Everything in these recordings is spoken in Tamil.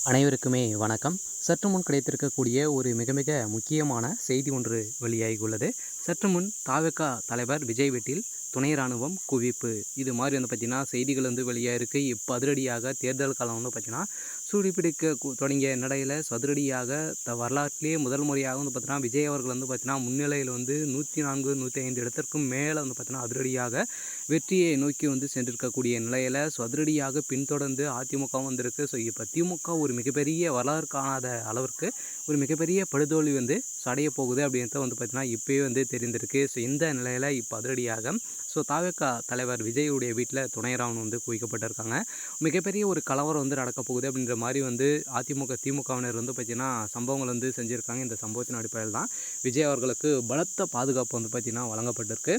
அனைவருக்குமே வணக்கம். சற்று முன் கிடைத்திருக்கக்கூடிய ஒரு மிக மிக முக்கியமான செய்தி ஒன்று வெளியாகியுள்ளது. சற்று முன் தாவேகா தலைவர் விஜய் வீட்டில் துணை ராணுவம் குவிப்பு. இது மாதிரி வந்து பார்த்தீங்கன்னா செய்திகள் வந்து வெளியாயிருக்கு. இப்போ அதிரடியாக தேர்தல் காலம் வந்து பார்த்தீங்கன்னா சூடுபிடிக்க தொடங்கிய நிலையில் அதிரடியாக வரலாற்றிலேயே முதல் முறையாக வந்து பார்த்தீங்கன்னா விஜய் அவர்கள் வந்து பார்த்தீங்கன்னா முன்னிலையில் வந்து 104 105 இடத்திற்கும் மேலே வந்து பார்த்தீங்கன்னா அதிரடியாக வெற்றியை நோக்கி வந்து சென்றிருக்கக்கூடிய நிலையில் அதிரடியாக பின்தொடர்ந்து அதிமுகவும் வந்திருக்கு. ஸோ இப்போ திமுக ஒரு மிகப்பெரிய வரலாறு காணாத அளவிற்கு ஒரு மிகப்பெரிய படுதோல்வி வந்து அடைய போகுது அப்படின்றத வந்து பார்த்தீங்கன்னா இப்போயே வந்து தெரிந்திருக்கு. ஸோ இந்த நிலையில் இப்போ அதிரடியாக தாவேகா தலைவர் விஜயுடைய வீட்டில் துணை ராணுவம் வந்து குவிக்கப்பட்டிருக்காங்க. மிகப்பெரிய ஒரு கலவரம் வந்து நடக்கப் போகுது அப்படின்ற மாதிரி வந்து அதிமுக திமுகவினர் வந்து பார்த்திங்கன்னா சம்பவங்கள் வந்து செஞ்சுருக்காங்க. இந்த சம்பவத்தின் அடிப்படையில் தான் விஜய் அவர்களுக்கு பலத்த பாதுகாப்பு வந்து பார்த்திங்கன்னா வழங்கப்பட்டிருக்கு.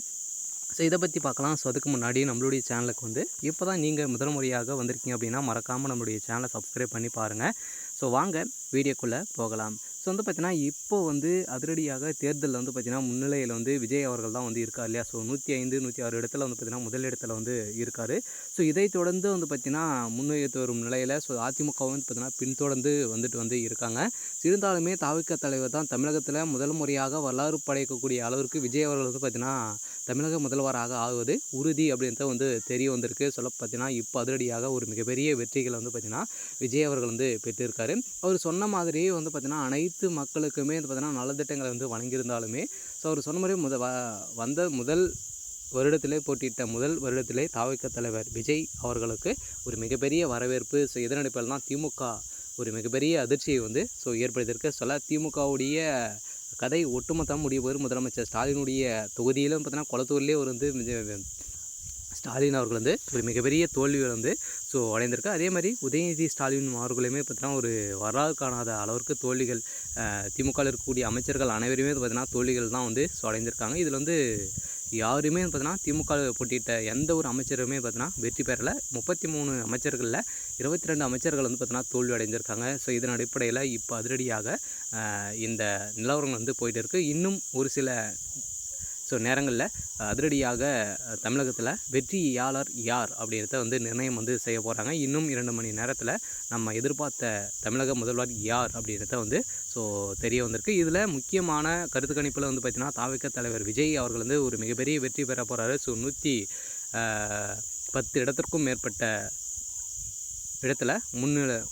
ஸோ இதை பற்றி பார்க்கலாம். ஸோ அதுக்கு முன்னாடி நம்மளுடைய சேனலுக்கு வந்து இப்போ தான் நீங்கள் முதல் முறையாக வந்திருக்கீங்க அப்படின்னா மறக்காமல் நம்மளுடைய சேனலை சப்ஸ்கிரைப் பண்ணி பாருங்கள். ஸோ வாங்க வீடியோக்குள்ளே போகலாம். ஸோ வந்து பார்த்திங்கன்னா இப்போ வந்து அதிரடியாக தேர்தலில் வந்து பார்த்திங்கன்னா முன்னிலையில் வந்து விஜய் அவர்கள் தான் வந்து இருக்கார் இல்லையா. ஸோ 105 106 இடத்துல வந்து பார்த்திங்கன்னா முதல் இடத்துல வந்து இருக்கார். ஸோ இதை தொடர்ந்து வந்து பார்த்திங்கன்னா முன்வைத்து வரும் நிலையில் அதிமுக வந்து பார்த்திங்கன்னா பின்தொடர்ந்து வந்துட்டு இருக்காங்க. இருந்தாலுமே தாவேகா தலைவர் தான் தமிழகத்தில் முதல் முறையாக வரலாறு படைக்கக்கூடிய அளவிற்கு விஜய் அவர்கள் வந்து பார்த்திங்கன்னா தமிழக முதல்வராக ஆகுவது உறுதி அப்படின்றத வந்து தெரிய வந்திருக்கு. சொல்ல பார்த்தீங்கன்னா இப்போ அதிரடியாக ஒரு மிகப்பெரிய வெற்றிகளை வந்து பார்த்திங்கன்னா விஜய் அவர்கள் வந்து பெற்றிருக்காரு. அவர் சொன்ன மாதிரியே வந்து பார்த்திங்கன்னா அனைத்து மக்களுக்குமே வந்து பார்த்திங்கன்னா நலத்திட்டங்களை வந்து வழங்கியிருந்தாலுமே அவர் சொன்ன மாதிரி வந்த முதல் வருடத்திலே போட்டியிட்ட முதல் வருடத்திலே தாவேகா தலைவர் விஜய் அவர்களுக்கு ஒரு மிகப்பெரிய வரவேற்பு. ஸோ இதன் அடிப்படையில் தான் திமுக ஒரு மிகப்பெரிய அதிர்ச்சியை வந்து ஏற்படுத்தியிருக்கு. திமுகவுடைய கதை ஒட்டுமொத்தமாக முடிய போது முதலமைச்சர் ஸ்டாலினுடைய தொகுதியிலும் பார்த்தீங்கன்னா குளத்தூர்லேயே ஒரு வந்து ஸ்டாலின் அவர்கள் வந்து ஒரு மிகப்பெரிய தோல்விகள் வந்து அடைந்திருக்கு. அதே மாதிரி உதயநிதி ஸ்டாலின் அவர்களுமே பார்த்தீங்கன்னா ஒரு வரலாறு காணாத அளவிற்கு தோல்விகள் திமுகவில் இருக்கக்கூடிய அமைச்சர்கள் அனைவருமே பார்த்தீங்கன்னா தோல்விகள் தான் வந்து அடைந்திருக்காங்க. இதில் வந்து யாருமே பார்த்தீங்கன்னா திமுக போட்டியிட்ட எந்த ஒரு அமைச்சருமே பார்த்தீங்கன்னா வெற்றி பெறலை. 33 அமைச்சர்களில் 22 அமைச்சர்கள் வந்து பார்த்தீங்கன்னா தோல்வி அடைஞ்சிருக்காங்க. ஸோ இதன் அடிப்படையில் இப்போ அதிரடியாக இந்த நிலவரங்கள் வந்து போயிட்டு இருக்குது. இன்னும் ஒரு சில நேரங்களில் அதிரடியாக தமிழகத்தில் வெற்றியாளர் யார் அப்படின்றத வந்து நிர்ணயம் வந்து செய்ய போகிறாங்க. இன்னும் 2 மணி நேரத்தில் நம்ம எதிர்பார்த்த தமிழக முதல்வர் யார் அப்படின்றத வந்து தெரிய வந்திருக்கு. இதில் முக்கியமான கருத்து கணிப்பில் வந்து பார்த்திங்கன்னா தாவேகா தலைவர் விஜய் அவர்கள் வந்து ஒரு மிகப்பெரிய வெற்றி பெற போகிறாரு. 110 இடத்திற்கும் மேற்பட்ட இடத்துல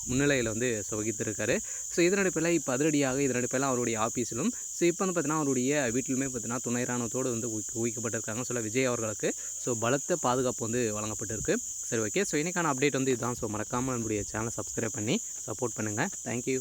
முன்னிலையில் வந்து வகித்திருக்காரு. ஸோ இதன் அடிப்படையில் இப்போ அதிரடியாக இதன் அடிப்படையில் அவருடைய ஆஃபீஸிலும் இப்போ வந்து பார்த்திங்கன்னா அவருடைய வீட்டிலுமே பார்த்திங்கன்னா துணை ராணுவத்தோடு வந்து குவிக்கப்பட்டிருக்காங்க. விஜய் அவர்களுக்கு பலத்த பாதுகாப்பு வந்து வழங்கப்பட்டிருக்கு. சரி, ஓகே. இன்றைக்கான அப்டேட் வந்து இதுதான். மறக்காமல் நம்முடைய சேனலை சப்ஸ்கிரைப் பண்ணி சப்போர்ட் பண்ணுங்கள். தேங்க்யூ.